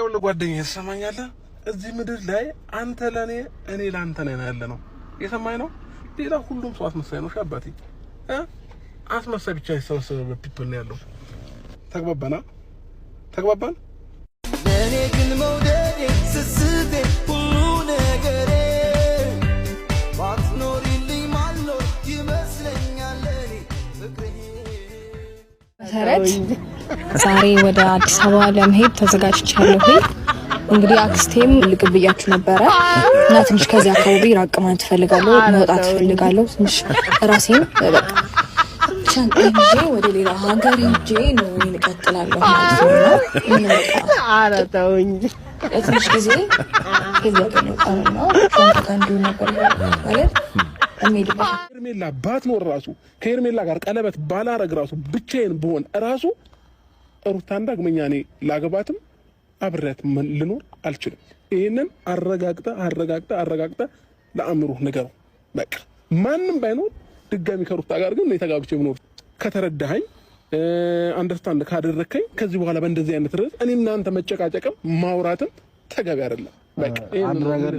ይኸውልህ ጓደኛዬ ትሰማኛለህ? እዚህ ምድር ላይ አንተ ለኔ እኔ ላንተ ነን ያለነው። የሰማኝ ነው። ሌላ ሁሉም ሰው አስመሳይ ነው። ሻባቴ አስመሳይ ብቻ የተሰበሰበ ፒፕል ነው ያለው። ተግባባን? ለኔ ግን መውደዴ ስስቴ ሁሉ ነገሬ ባትኖሪልኝ ማልኖር ይመስለኛል እኔ ፍቅሬ። መሰረት ዛሬ ወደ አዲስ አበባ ለመሄድ ተዘጋጅቻለሁ። እንግዲህ አክስቴም ልቅብያችሁ ነበረ እና ትንሽ ከዚህ አካባቢ ራቅ ማለት ፈልጋለሁ፣ መውጣት ፈልጋለሁ። ትንሽ ራሴን በቃ ቻንጤ ወደ ሌላ ሀገር ሄጄ ነው እንቀጥላለሁ ማለት ነው። ምን በቃ አረታው እንጂ ትንሽ ጊዜ ከዚህ ነው ካንዱ ነበር ማለት ሄርሜላ ባትኖር ራሱ ከሄርሜላ ጋር ቀለበት ባላረግ ራሱ ብቻዬን ብሆን ራሱ ሩታን ዳግመኛ እኔ ላገባትም አብሬያት ልኖር አልችልም። ይሄንን አረጋግጠ ለአእምሮህ ንገረው። በቃ ማንም ባይኖር ድጋሚ ከሩታ ጋር ግን ተጋብቼ ብኖር ከተረዳኸኝ አንደርስታንድ ካደረከኝ ከዚህ በኋላ በእንደዚህ አይነት ርዕስ እኔ እናንተ መጨቃጨቅም ማውራትም ተገቢ አይደለም። በቃ ይሄንን ነገር